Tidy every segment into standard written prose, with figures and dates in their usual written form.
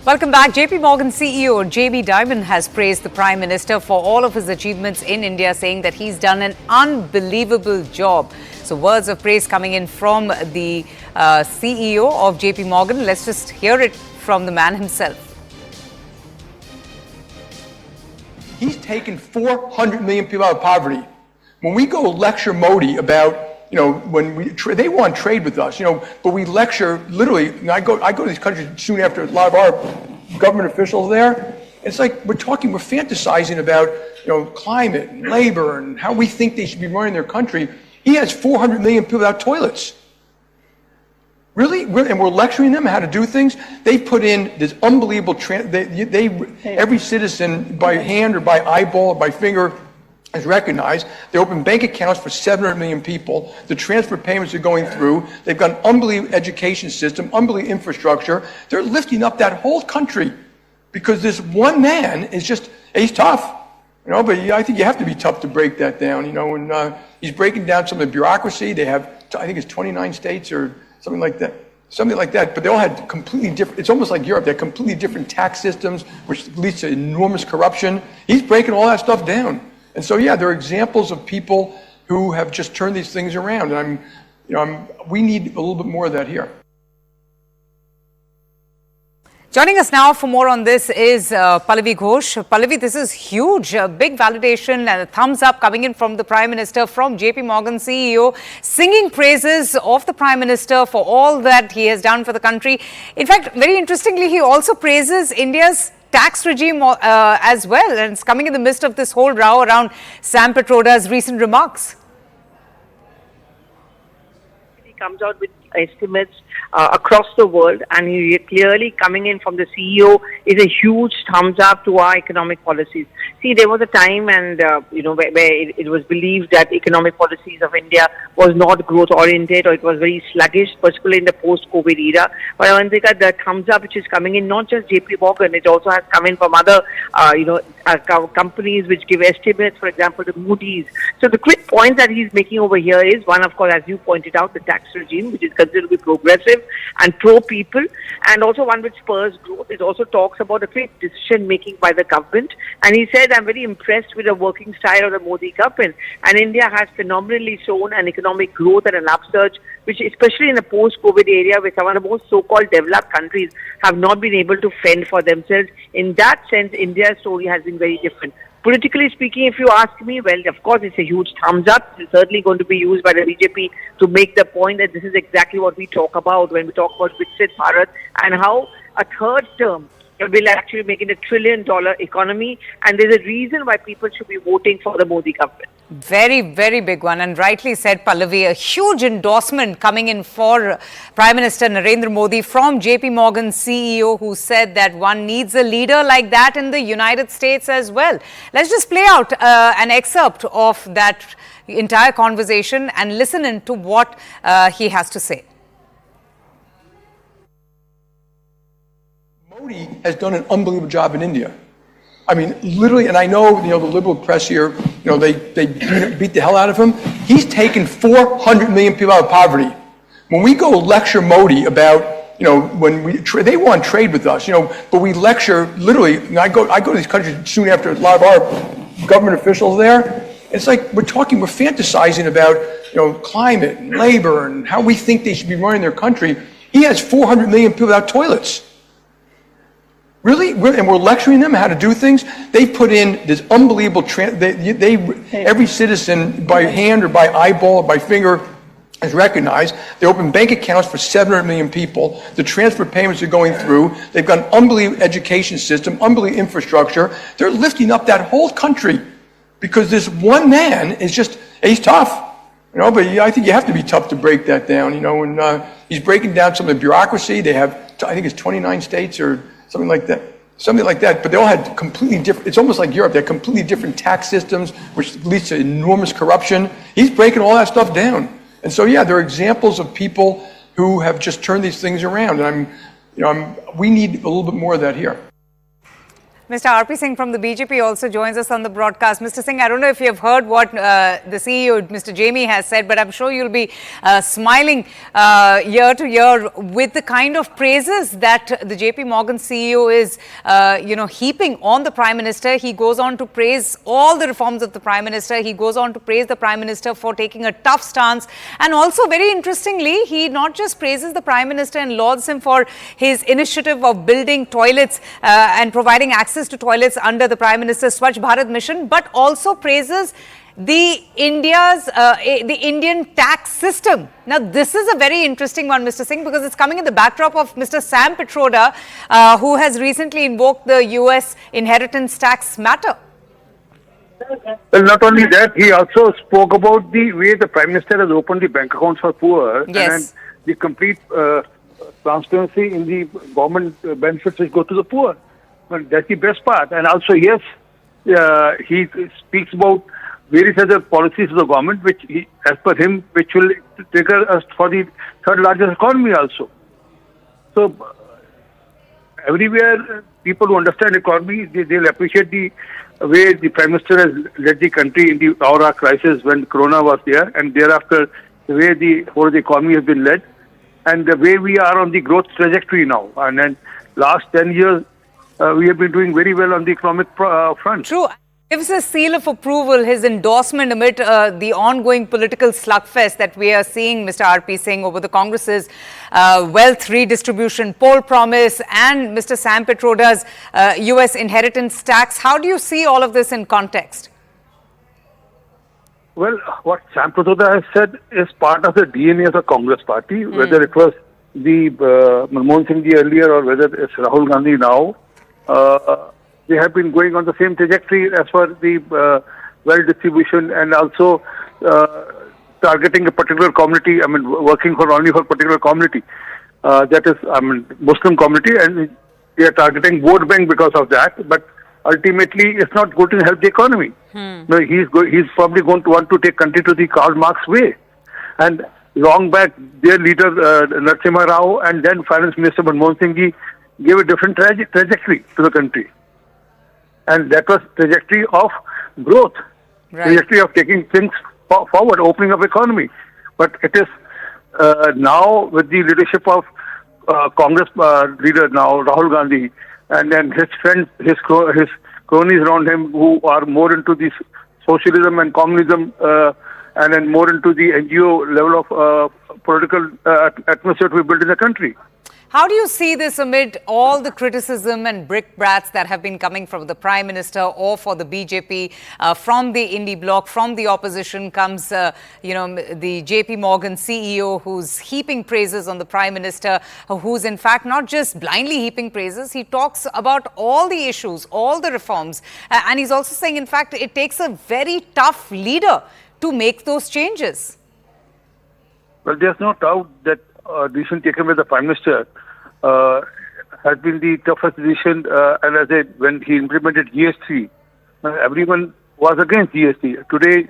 Welcome back. JPMorgan CEO JB Diamond has praised the Prime Minister for all of his achievements in India, saying that he's done an unbelievable job. So words of praise coming in from the CEO of JPMorgan. Let's just hear it from the man himself. He's taken 400 million people out of poverty. When we go lecture Modi about, when they want trade with us, but we lecture literally. I go to these countries soon after a lot of our government officials there. It's like we're fantasizing about, climate and labor and how we think they should be running their country. He has 400 million people without toilets. Really? And we're lecturing them how to do things. They put in this unbelievable, every citizen by hand or by eyeball or by finger is recognized. They open bank accounts for 700 million people. The transfer payments are going through. They've got an unbelievable education system, unbelievable infrastructure. They're lifting up that whole country because this one man is he's tough. But I think you have to be tough to break that down, and he's breaking down some of the bureaucracy. They have, I think it's 29 states or something like that, but they all had completely different, it's almost like Europe, they have completely different tax systems, which leads to enormous corruption. He's breaking all that stuff down. And so, there are examples of people who have just turned these things around, and we need a little bit more of that here. Joining us now for more on this is Pallavi Ghosh. Pallavi, this is huge, a big validation and a thumbs up coming in from the Prime Minister, from JPMorgan CEO, singing praises of the Prime Minister for all that he has done for the country. In fact, very interestingly, he also praises India's tax regime as well, and it's coming in the midst of this whole row around Sam Petroda's recent remarks. He comes out with estimates across the world, and he clearly coming in from the CEO is a huge thumbs up to our economic policies. See, there was a time and where it was believed that economic policies of India was not growth oriented, or it was very sluggish, particularly in the post-COVID era. But I think the thumbs up which is coming in, not just JPMorgan, it also has come in from other companies which give estimates, for example, the Moody's. So the quick point that he's making over here is one, of course, as you pointed out, the tax regime, which is considered to be progressive and pro-people, and also one which spurs growth. It also talks about the quick decision-making by the government. And he said, I'm very impressed with the working style of the Modi government. And India has phenomenally shown an economic growth and an upsurge, which especially in the post-COVID area, where some of the most so-called developed countries have not been able to fend for themselves. In that sense, India's story has been very different. Politically speaking, if you ask me, well, of course, it's a huge thumbs up. It's certainly going to be used by the BJP to make the point that this is exactly what we talk about when we talk about Viksit Bharat, and how a third term will actually make it $1 trillion economy. And there's a reason why people should be voting for the Modi government. Very, very big one. And rightly said, Pallavi, a huge endorsement coming in for Prime Minister Narendra Modi from JPMorgan CEO, who said that one needs a leader like that in the United States as well. Let's just play out an excerpt of that entire conversation and listen into what he has to say. Modi has done an unbelievable job in India. I mean, literally, and I know, the liberal press here, they beat the hell out of him. He's taken 400 million people out of poverty. When we go lecture Modi about, when they want trade with us, but we lecture literally. I go to these countries soon after a lot of our government officials there. It's like we're fantasizing about, climate and labor and how we think they should be running their country. He has 400 million people without toilets. Really? And we're lecturing them how to do things. They put in this unbelievable, every citizen by hand or by eyeball or by finger is recognized. They open bank accounts for 700 million people. The transfer payments are going through. They've got an unbelievable education system, unbelievable infrastructure. They're lifting up that whole country because this one man is he's tough. But I think you have to be tough to break that down, and he's breaking down some of the bureaucracy. They have, I think it's 29 states or something like that, but they all had completely different, it's almost like Europe, they have completely different tax systems, which leads to enormous corruption. He's breaking all that stuff down. And so, there are examples of people who have just turned these things around, and we need a little bit more of that here. Mr. R.P. Singh from the BJP also joins us on the broadcast. Mr. Singh, I don't know if you have heard what the CEO, Mr. Jamie, has said, but I'm sure you'll be smiling year to year with the kind of praises that the JPMorgan CEO is, heaping on the Prime Minister. He goes on to praise all the reforms of the Prime Minister. He goes on to praise the Prime Minister for taking a tough stance. And also, very interestingly, he not just praises the Prime Minister and lauds him for his initiative of building toilets and providing access to toilets under the Prime Minister's Swachh Bharat mission, but also praises the Indian tax system. Now, this is a very interesting one, Mr. Singh, because it's coming in the backdrop of Mr. Sam Pitroda, who has recently invoked the US inheritance tax matter. Well, not only that, he also spoke about the way the Prime Minister has opened the bank accounts for poor and the complete transparency in the government benefits which go to the poor. Well, that's the best part. And also, yes, he speaks about various other policies of the government, which, as per him, which will trigger us for the third largest economy also. So, everywhere, people who understand economy, they'll appreciate the way the Prime Minister has led the country in the aura crisis when Corona was there, and thereafter, the way the whole economy has been led, and the way we are on the growth trajectory now. And then last 10 years, we have been doing very well on the economic front. True. Gives a seal of approval, his endorsement amid the ongoing political slugfest that we are seeing, Mr. R.P. Singh, over the Congress's wealth redistribution, poll promise, and Mr. Sam Pitroda's US inheritance tax. How do you see all of this in context? Well, what Sam Pitroda has said is part of the DNA of the Congress party, whether it was the Manmohan Singh earlier or whether it's Rahul Gandhi now. They have been going on the same trajectory as far as the wealth distribution and also targeting a particular community, working only for a particular community. That is, Muslim community, and they are targeting vote bank because of that. But ultimately, it's not going to help the economy. No, he's probably going to want to take country to the Karl Marx way. And long back, their leader, Narasimha Rao, and then Finance Minister Manmohan Singh gave a different trajectory to the country. And that was trajectory of growth, trajectory of taking things forward, opening up economy. But it is now with the leadership of Congress leader now, Rahul Gandhi, and then his friends, his cronies around him who are more into this socialism and communism and then more into the NGO level of political atmosphere we built in the country. How do you see this amid all the criticism and brickbats that have been coming from the Prime Minister or for the BJP, from the Indie bloc, from the opposition comes, the JPMorgan CEO who's heaping praises on the Prime Minister, who's in fact not just blindly heaping praises, he talks about all the issues, all the reforms. And he's also saying, in fact, it takes a very tough leader to make those changes. Well, there's no doubt that decision taken by the Prime Minister has been the toughest decision. And as when he implemented GST, everyone was against GST. Today,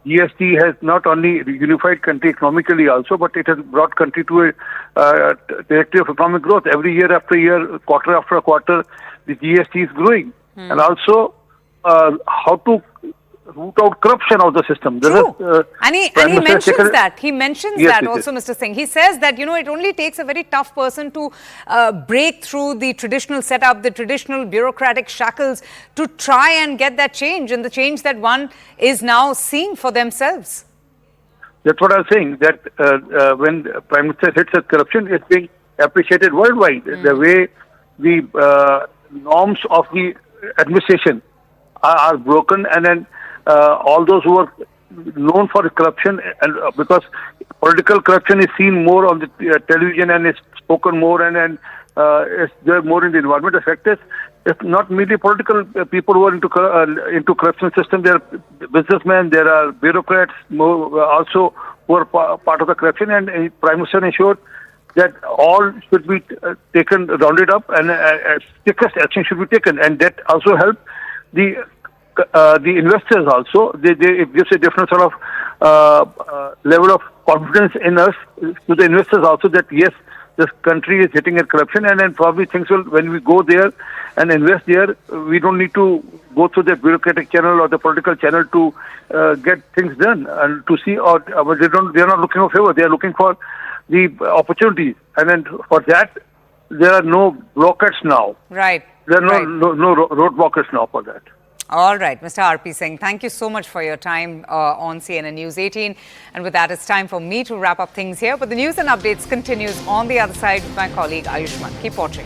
GST has not only unified country economically also, but it has brought country to a trajectory of economic growth. Every year after year, quarter after quarter, the GST is growing. And also, how to root out corruption of the system. True. And he mentions that. He mentions that also, Mr. Singh. He says that, it only takes a very tough person to break through the traditional setup, the traditional bureaucratic shackles to try and get that change, and the change that one is now seeing for themselves. That's what I was saying, that when Prime Minister hits at corruption, it's being appreciated worldwide. The way the norms of the administration are broken, and then all those who are known for corruption, and because political corruption is seen more on the television and is spoken more, and then they're more in the environment. The fact is, it's not merely political people who are into corruption system. There are businessmen, there are bureaucrats also who are part of the corruption, and Prime Minister ensured that all should be taken, rounded up, and strictest action should be taken, and that also helped the investors also. It gives a different sort of level of confidence in us to the investors also, that yes, this country is hitting at corruption, and then probably things will, when we go there and invest there. We don't need to go through the bureaucratic channel or the political channel to get things done and to see. Or they are not looking for favor. They are looking for the opportunities, and then for that there are no blockers now. Right. There are right. no roadblockers now for that. All right, Mr. R.P. Singh, thank you so much for your time on CNN News 18. And with that, it's time for me to wrap up things here. But the news and updates continues on the other side with my colleague Ayushman. Keep watching.